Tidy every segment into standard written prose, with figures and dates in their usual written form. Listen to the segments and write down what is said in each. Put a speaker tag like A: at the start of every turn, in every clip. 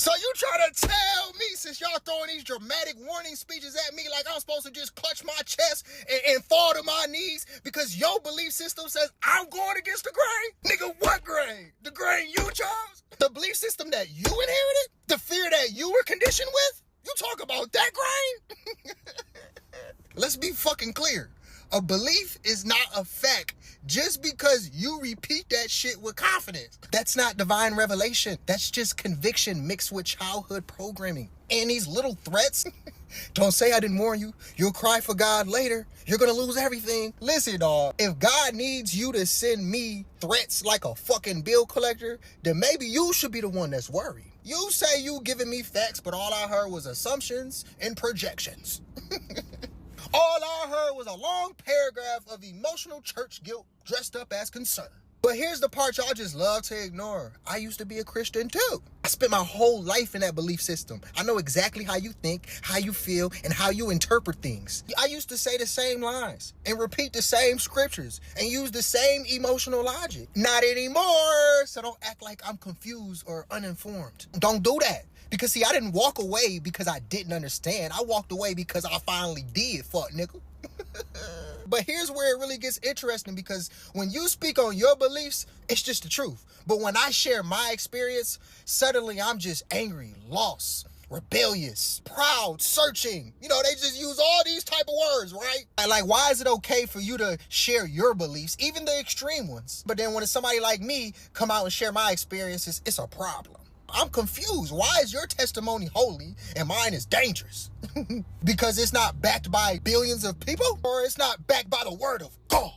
A: So you try to tell me, since y'all throwing these dramatic warning speeches at me like I'm supposed to just clutch my chest and fall to my knees because your belief system says I'm going against the grain? Nigga, what grain? The grain you chose? The belief system that you inherited? The fear that you were conditioned with? You talk about that grain? Let's be fucking clear. A belief is not a fact just because you repeat that shit with confidence. That's not divine revelation. That's just conviction mixed with childhood programming. And these little threats, don't say I didn't warn you. You'll cry for God later. You're gonna lose everything. Listen, dog, if God needs you to send me threats like a fucking bill collector, then maybe you should be the one that's worried. You say you giving me facts, but all I heard was assumptions and projections. All I heard was a long paragraph of emotional church guilt dressed up as concern. But here's the part y'all just love to ignore. I used to be a Christian too. I spent my whole life in that belief system. I know exactly how you think, how you feel, and how you interpret things. I used to say the same lines and repeat the same scriptures and use the same emotional logic. Not anymore. So don't act like I'm confused or uninformed. Don't do that. Because see, I didn't walk away because I didn't understand. I walked away because I finally did, fuck nigga. But here's where it really gets interesting, because when you speak on your beliefs, it's just the truth. But when I share my experience, suddenly I'm just angry, lost, rebellious, proud, searching. You know, they just use all these type of words, right? Like, why is it okay for you to share your beliefs, even the extreme ones? But then when somebody like me come out and share my experiences, it's a problem. I'm confused. Why is your testimony holy and mine is dangerous? Because it's not backed by billions of people? Or it's not backed by the word of God?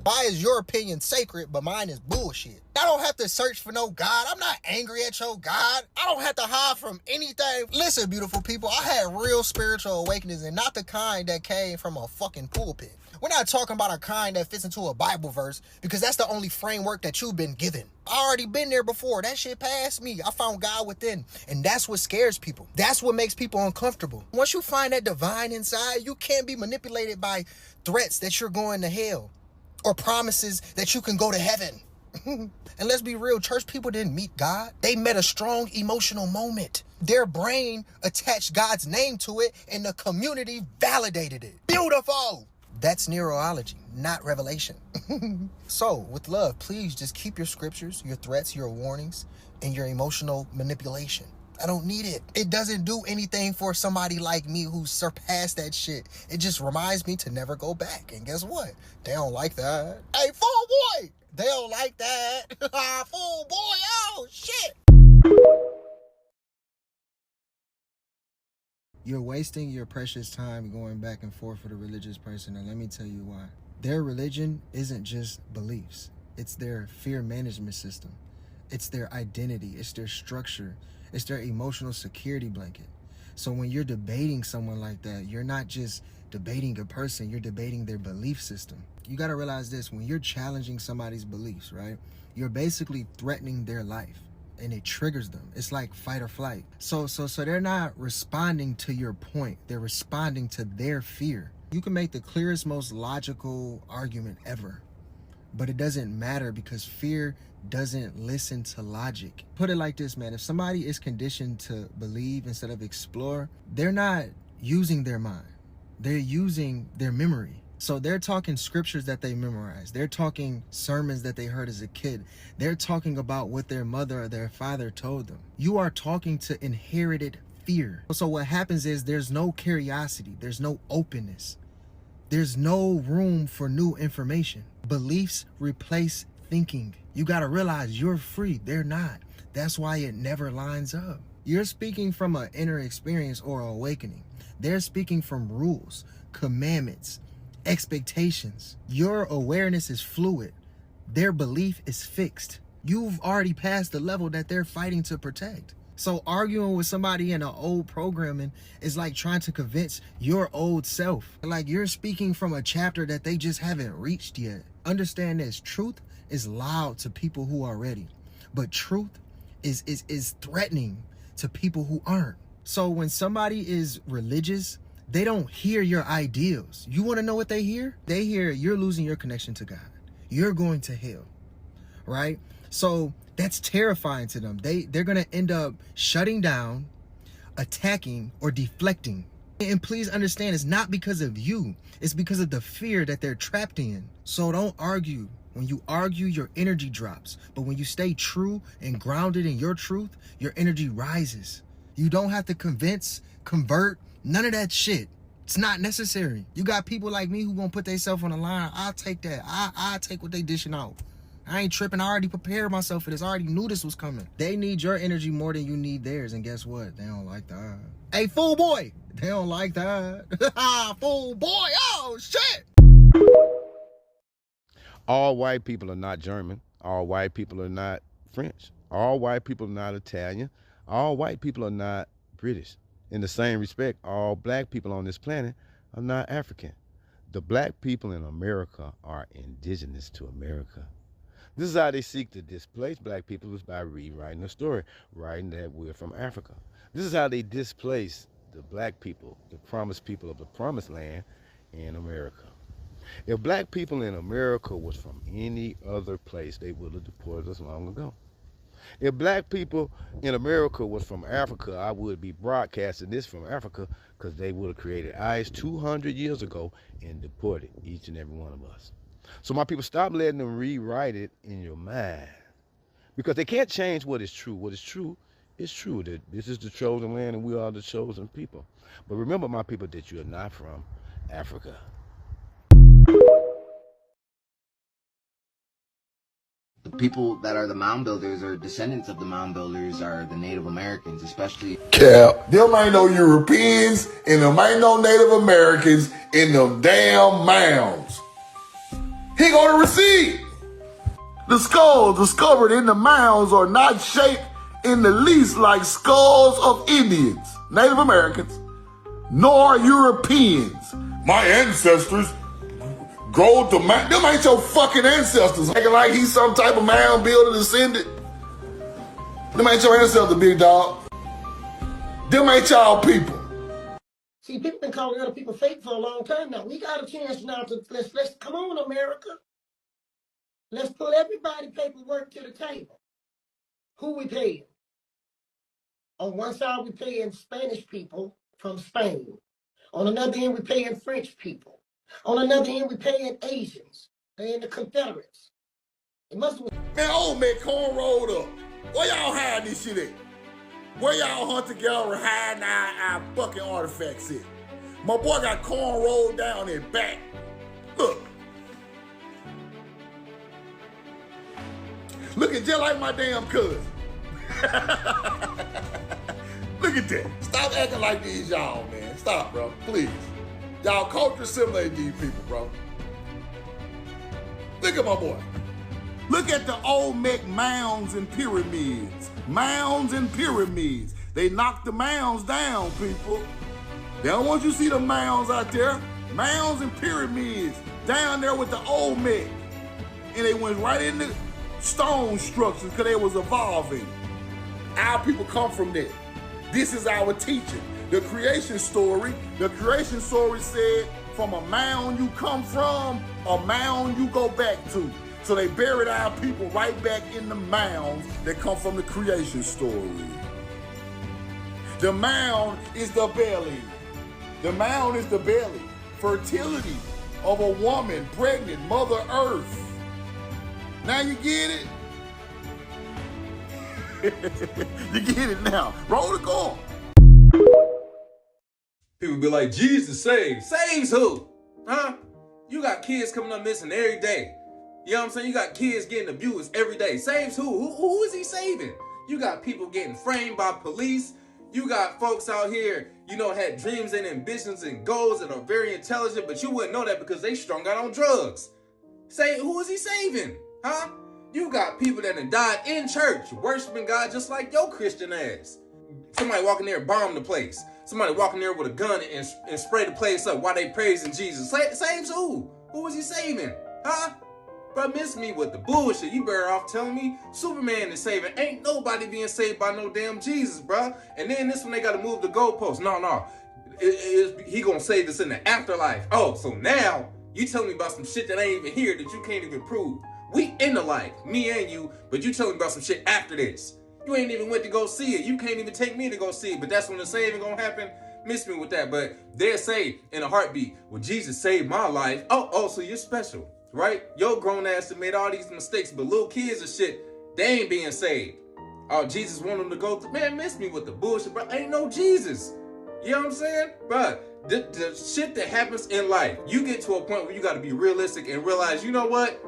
A: Why is your opinion sacred, but mine is bullshit? I don't have to search for no God. I'm not angry at your God. I don't have to hide from anything. Listen, beautiful people, I had real spiritual awakenings, and not the kind that came from a fucking pulpit. We're not talking about a kind that fits into a Bible verse, because that's the only framework that you've been given. I already been there before. That shit passed me. I found God within. And that's what scares people. That's what makes people uncomfortable. Once you find that divine inside, you can't be manipulated by threats that you're going to hell or promises that you can go to heaven. And let's be real, church people didn't meet God. They met a strong emotional moment. Their brain attached God's name to it, and the community validated it. Beautiful. That's neurology, not revelation. So, with love, please just keep your scriptures, your threats, your warnings, and your emotional manipulation. I don't need it. It doesn't do anything for somebody like me who surpassed that shit. It just reminds me to never go back. And guess what? They don't like that. Hey, fool boy! They don't like that. Fool boy, oh, shit! You're wasting your precious time going back and forth with a religious person, and let me tell you why. Their religion isn't just beliefs. It's their fear management system. It's their identity. It's their structure. It's their emotional security blanket. So when you're debating someone like that, you're not just debating a person, you're debating their belief system. You got to realize this: when you're challenging somebody's beliefs, right, you're basically threatening their life. And it triggers them. It's like fight or flight. So they're not responding to your point. They're responding to their fear. You can make the clearest, most logical argument ever, but it doesn't matter because fear doesn't listen to logic. Put it like this, man. If somebody is conditioned to believe instead of explore, they're not using their mind. They're using their memory. So they're talking scriptures that they memorized. They're talking sermons that they heard as a kid. They're talking about what their mother or their father told them. You are talking to inherited fear. So what happens is there's no curiosity. There's no openness. There's no room for new information. Beliefs replace thinking. You got to realize you're free. They're not. That's why it never lines up. You're speaking from an inner experience or awakening. They're speaking from rules, commandments, expectations. Your awareness is fluid. Their belief is fixed. You've already passed the level that they're fighting to protect. So arguing with somebody in an old programming is like trying to convince your old self. Like you're speaking from a chapter that they just haven't reached yet. Understand this: truth is loud to people who are ready, but truth is threatening to people who aren't. So when somebody is religious, they don't hear your ideals. You want to know what they hear? They hear you're losing your connection to God. You're going to hell, right? So That's terrifying to them. They're gonna end up shutting down, attacking, or deflecting. And please understand, it's not because of you. It's because of the fear that they're trapped in. So don't argue. When you argue, your energy drops. But when you stay true and grounded in your truth, your energy rises. You don't have to convince, convert, none of that shit. It's not necessary. You got people like me who won't put themselves on the line. I'll take that. I'll take what they dishing out. I ain't tripping. I already prepared myself for this. I already knew this was coming. They need your energy more than you need theirs. And guess what? They don't like that. Hey, fool boy. They don't like that. Fool boy. Oh, shit.
B: All white people are not German. All white people are not French. All white people are not Italian. All white people are not British. In the same respect, all black people on this planet are not African. The black people in America are indigenous to America. This is how they seek to displace black people, is by rewriting the story, writing that we're from Africa. This is how they displace the black people, the promised people of the promised land in America. If black people in America was from any other place, they would have deported us long ago. If black people in America was from Africa, I would be broadcasting this from Africa, because they would have created ICE 200 years ago and deported each and every one of us. So my people, stop letting them rewrite it in your mind, because they can't change what is true. What is true is true, that this is the chosen land and we are the chosen people. But remember, my people, that you are not from Africa.
C: The people that are the mound builders or descendants of the mound builders are the Native Americans, especially.
D: Cap, them ain't no Europeans and them ain't no Native Americans in them damn mounds. He gonna receive. The skulls discovered in the mounds are not shaped in the least like skulls of Indians, Native Americans, nor Europeans. My ancestors growed the mound. Them ain't your fucking ancestors. Acting like he's some type of mound builder descendant. Them ain't your ancestors, big dog. Them ain't y'all people.
E: See, people been calling other people fake for a long time now. We got a chance now to let's come on, America. Let's put everybody paperwork to the table. Who we paying? On one side, we paying Spanish people from Spain. On another end, we paying French people. On another end, we paying Asians. They're in the Confederates. It must be.
D: Man, old man corn rolled up. Where y'all hiding this shit at? Where y'all hunter-gatherer hiding our fucking artifacts at? My boy got corn rolled down his back. Look. Looking just like my damn cousin. Look at that. Stop acting like these y'all, man. Stop, bro. Please. Y'all culture assimilate these people, bro. Look at my boy. Look at the Olmec mounds and pyramids. Mounds and pyramids. They knocked the mounds down, people. They don't want you to see the mounds out there. Mounds and pyramids down there with the Olmec. And they went right into stone structures because they was evolving. Our people come from there. This is our teaching. The creation story said, from a mound you come from, a mound you go back to. So they buried our people right back in the mounds that come from the creation story. The mound is the belly. The mound is the belly. Fertility of a woman, pregnant, Mother Earth. Now you get it? You get it now. Roll the call.
F: People be like, Jesus saves. Saves who? Huh? You got kids coming up missing every day. You know what I'm saying? You got kids getting abused every day. Saves who? Who is he saving? You got people getting framed by police. You got folks out here, had dreams and ambitions and goals and are very intelligent, but you wouldn't know that because they strung out on drugs. Say, who is he saving? Huh? You got people that have died in church, worshiping God just like your Christian ass. Somebody walking there and bomb the place. Somebody walking there with a gun and spray the place up while they praising Jesus. Saves who? Who is he saving? Huh? But miss me with the bullshit. You better off telling me Superman is saving. Ain't nobody being saved by no damn Jesus, bruh. And then this one they gotta move the goalpost. No. He gonna save us in the afterlife. Oh, so now you tell me about some shit that ain't even here that you can't even prove. We in the life, me and you, but you telling me about some shit after this. You ain't even went to go see it. You can't even take me to go see it, but that's when the saving gonna happen. Miss me with that, but they'll say in a heartbeat, well, Jesus saved my life. Oh, so you're special, right? Your grown ass have made all these mistakes, but little kids and shit, they ain't being saved. Oh, Jesus want them to go through. Man, miss me with the bullshit, bro. Ain't no Jesus. You know what I'm saying? Bro, the shit that happens in life, you get to a point where you got to be realistic and realize, you know what?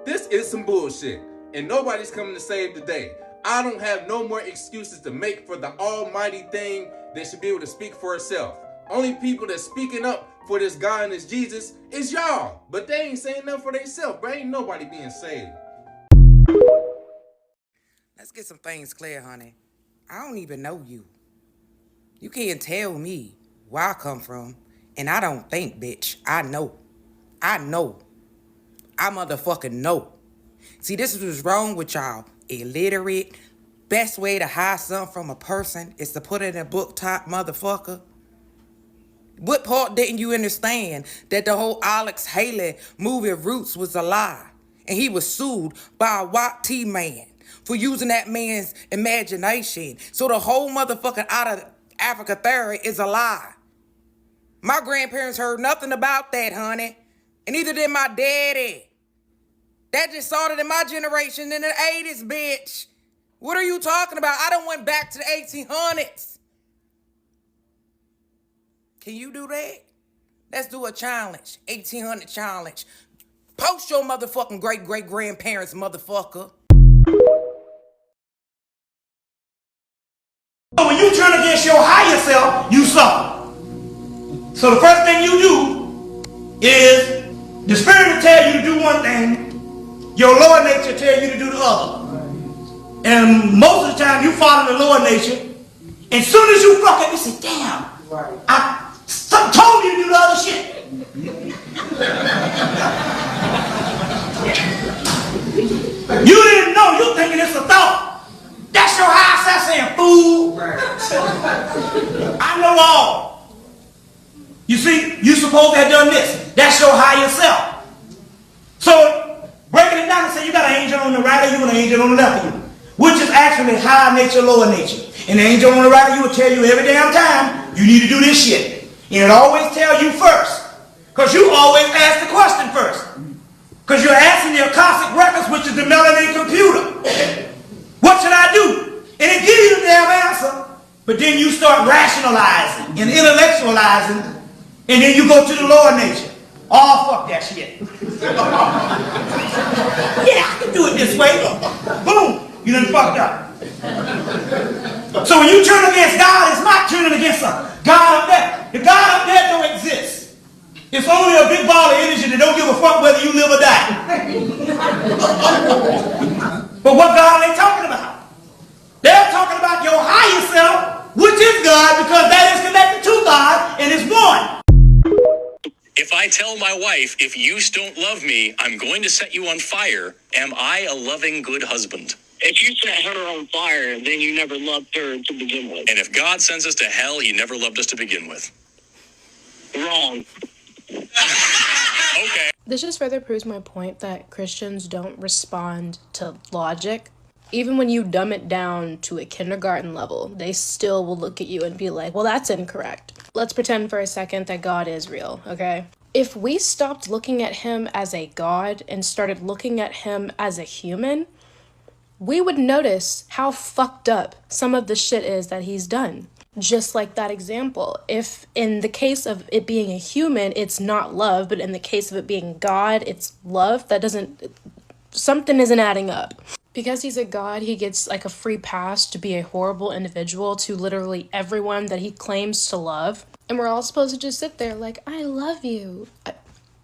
F: This is some bullshit, and nobody's coming to save the day. I don't have no more excuses to make for the almighty thing that should be able to speak for itself. Only people that's speaking up for this God and this Jesus is y'all, but they ain't saying nothing for themselves, bro. Ain't nobody being saved.
G: Let's get some things clear, honey. I don't even know you. You can't tell me where I come from, and I don't think, bitch. I know. I motherfucking know. See, this is what's wrong with y'all. Illiterate. Best way to hide something from a person is to put it in a book top, motherfucker. What part didn't you understand? That the whole Alex Haley movie Roots was a lie. And he was sued by a white T-man for using that man's imagination. So the whole motherfucking out of Africa theory is a lie. My grandparents heard nothing about that, honey. And neither did my daddy. That just started in my generation in the 80s, bitch. What are you talking about? I done went back to the 1800s. Can you do that? Let's do a challenge. 1800 challenge. Post your motherfucking great-great-grandparents, motherfucker.
H: When you turn against your higher self, you suffer. So the first thing you do is the spirit will tell you to do one thing, your lower nature tell you to do the other. And most of the time you follow the lower nature, and as soon as you fuck up, you say, damn, I told you to do the other shit. You didn't know, you thinking it's a thought. That's your high self saying, fool. I know all. You see, you supposed to have done this. That's your higher self. So, breaking it down and say you got an angel on the right of you and an angel on the left of you, which is actually higher nature, lower nature. And the angel on the right of you will tell you every damn time, you need to do this shit. And it always tell you first. Because you always ask the question first. Because you're asking the Akashic Records, which is the melanated computer. What should I do? And it gives you the damn answer. But then you start rationalizing and intellectualizing, and then you go to the lower nature. Oh, fuck that shit. Yeah, I can do it this way. Boom, you done fucked up. So when you turn against God, it's not turning against a God up there. The God up there don't exist. It's only a big ball of energy that don't give a fuck whether you live or die. But what God are they talking about? They're talking about your higher self, which is God, because that is connected to God and is one.
I: If I tell my wife, if you don't love me, I'm going to set you on fire, am I a loving, good husband?
J: If you set her on fire, then you never loved her to begin with.
I: And if God sends us to hell, he never loved us to begin with.
J: Wrong.
I: Okay.
K: This just further proves my point that Christians don't respond to logic. Even when you dumb it down to a kindergarten level, they still will look at you and be like, well, that's incorrect. Let's pretend for a second that God is real, okay? If we stopped looking at him as a God and started looking at him as a human, we would notice how fucked up some of the shit is that he's done. Just like that example. If in the case of it being a human, it's not love, but in the case of it being God, it's love, something isn't adding up. Because he's a god, he gets like a free pass to be a horrible individual to literally everyone that he claims to love. And we're all supposed to just sit there like, I love you.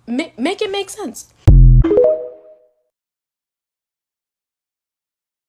K: Make it make sense.